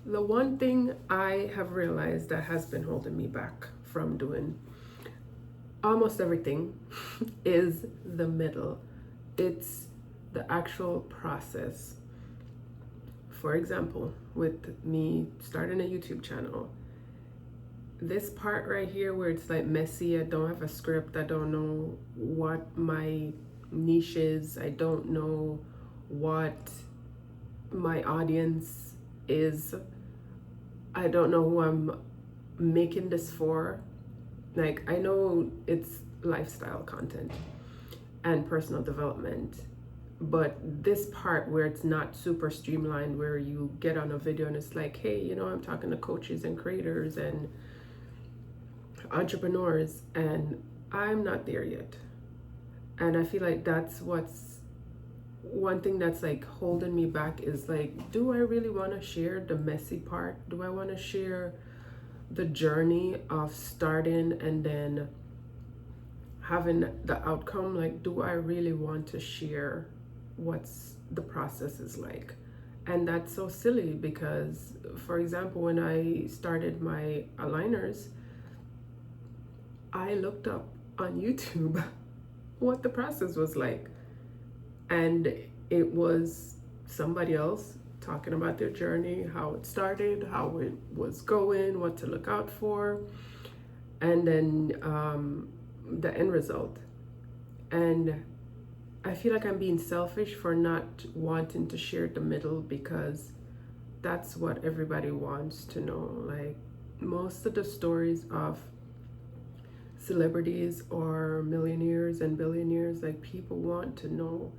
The one thing I have realized that has been holding me back from doing almost everything is the middle. It's the actual process. For example, with me starting a YouTube channel, this part right here where it's like messy, I don't have a script, I don't know what my niche is, I don't know what my audience is, I don't know who I'm making this for. Like, I know it's lifestyle content and personal development, but this part where it's not super streamlined, where you get on a video and it's like, hey, I'm talking to coaches and creators and entrepreneurs, and I'm not there yet. And I feel like that's what's one thing that's like holding me back is like, do I really want to share the messy part? Do I want to share the journey of starting and then having the outcome? Like, do I really want to share what's the process is like? And that's so silly because, for example, when I started my aligners, I looked up on YouTube what the process was like. And it was somebody else talking about their journey, how it started, how it was going, what to look out for, and then the end result. And I feel like I'm being selfish for not wanting to share the middle because that's what everybody wants to know. Like, most of the stories of celebrities or millionaires and billionaires, like, people want to know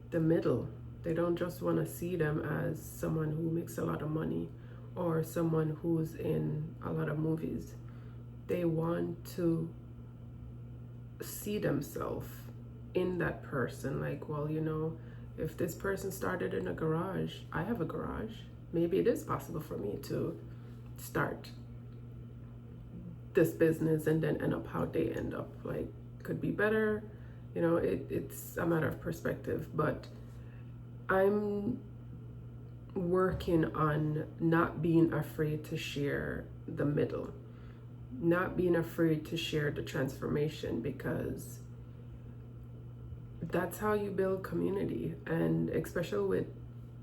the middle. They don't just want to see them as someone who makes a lot of money or someone who's in a lot of movies. They want to see themselves in that person. Like, well, if this person started in a garage, I have a garage. Maybe it is possible for me to start this business and then end up how they end up. Like, could be better. It's a matter of perspective, but I'm working on not being afraid to share the middle, not being afraid to share the transformation, because that's how you build community. And especially with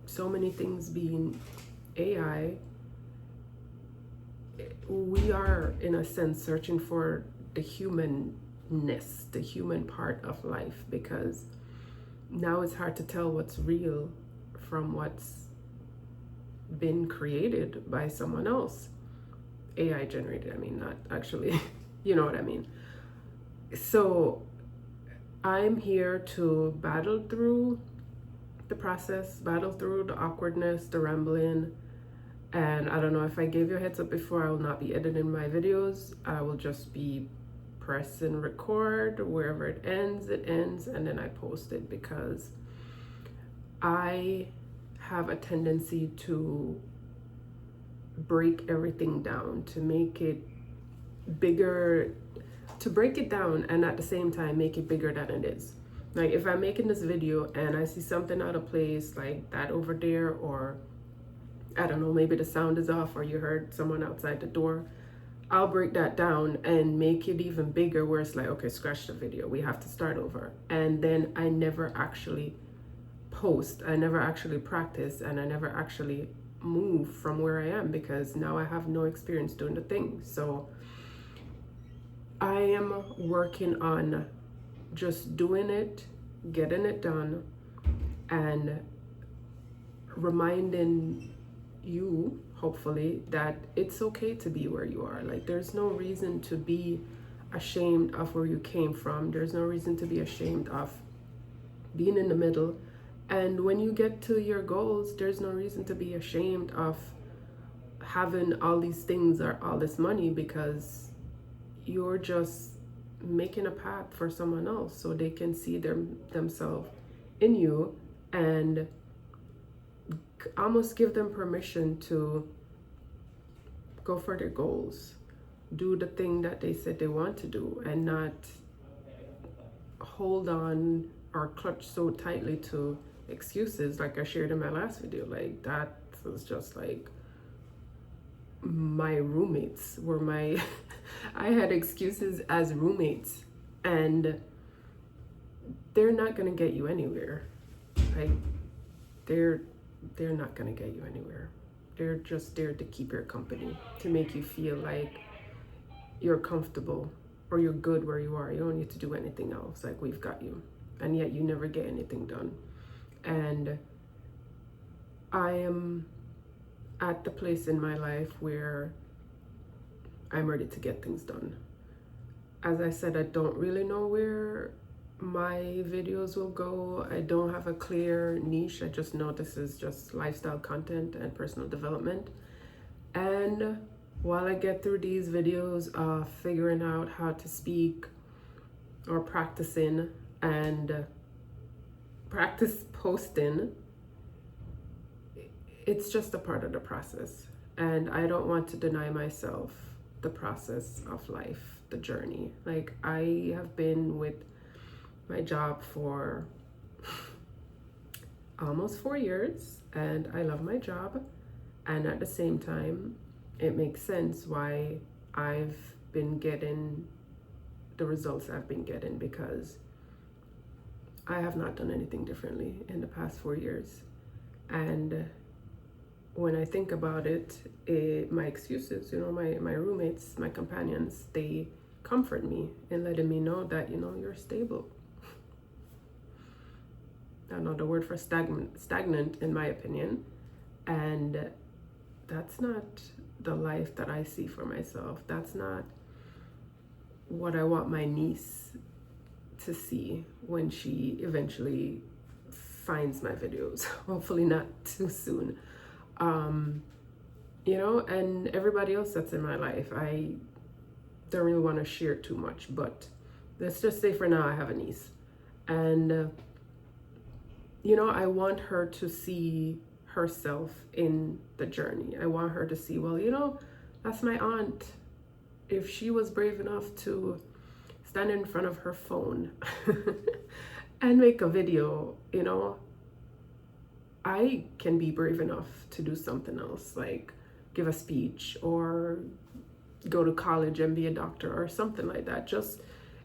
so many things being AI, we are, in a sense, searching for the humanness, the human part of life, because now it's hard to tell what's real from what's been created by someone else. AI generated, I mean, not actually, you know what I mean. So I'm here to battle through the process, battle through the awkwardness, the rambling. And I don't know, if I gave you a heads up before, I will not be editing my videos. I will just be press and record. Wherever it ends, and then I post it, because I have a tendency to break everything down, to make it bigger, to break it down and at the same time make it bigger than it is. Like, if I'm making this video and I see something out of place, like that over there, or I don't know, maybe the sound is off or you heard someone outside the door, I'll break that down and make it even bigger, where it's like, okay, scratch the video, we have to start over. And then I never actually post, I never actually practice, and I never actually move from where I am, because now I have no experience doing the thing. So I am working on just doing it, getting it done, and reminding you, hopefully, that it's okay to be where you are. Like, there's no reason to be ashamed of where you came from. There's no reason to be ashamed of being in the middle. And when you get to your goals, there's no reason to be ashamed of having all these things or all this money, because you're just making a path for someone else so they can see themselves in you, and almost give them permission to go for their goals, do the thing that they said they want to do, and not hold on or clutch so tightly to excuses like I shared in my last video. Like, that was just like my roommates were my I had excuses as roommates, and they're not going to get you anywhere. Like, they're not going to get you anywhere. They're just there to keep your company, to make you feel like you're comfortable or you're good where you are. You don't need to do anything else. Like, we've got you. And yet you never get anything done. And I am at the place in my life where I'm ready to get things done. As I said, I don't really know where my videos will go. I don't have a clear niche. I just know this is just lifestyle content and personal development. And while I get through these videos of figuring out how to speak or practicing and practice posting, it's just a part of the process. And I don't want to deny myself the process of life, the journey. Like, I have been with my job for almost 4 years, and I love my job. And at the same time, it makes sense why I've been getting the results I've been getting, because I have not done anything differently in the past 4 years. And when I think about it, my excuses, my roommates, my companions, they comfort me in letting me know that, you're stable. Another word for stagnant in my opinion. And that's not the life that I see for myself. That's not what I want my niece to see when she eventually finds my videos. Hopefully not too soon. And everybody else that's in my life, I don't really want to share too much, but let's just say for now I have a niece. And I want her to see herself in the journey. I want her to see, well, that's my aunt. If she was brave enough to stand in front of her phone and make a video, I can be brave enough to do something else, like give a speech or go to college and be a doctor or something like that. Just,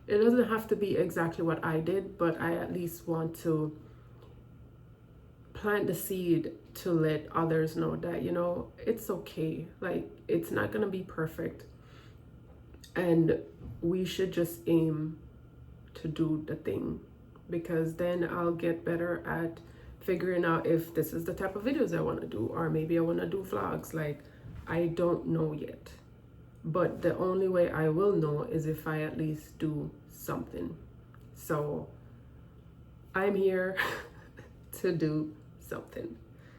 it doesn't have to be exactly what I did, but I at least want to plant the seed to let others know that, it's okay. Like, it's not going to be perfect. And we should just aim to do the thing, because then I'll get better at figuring out if this is the type of videos I want to do, or maybe I want to do vlogs. Like, I don't know yet. But the only way I will know is if I at least do something. So I'm here to do something.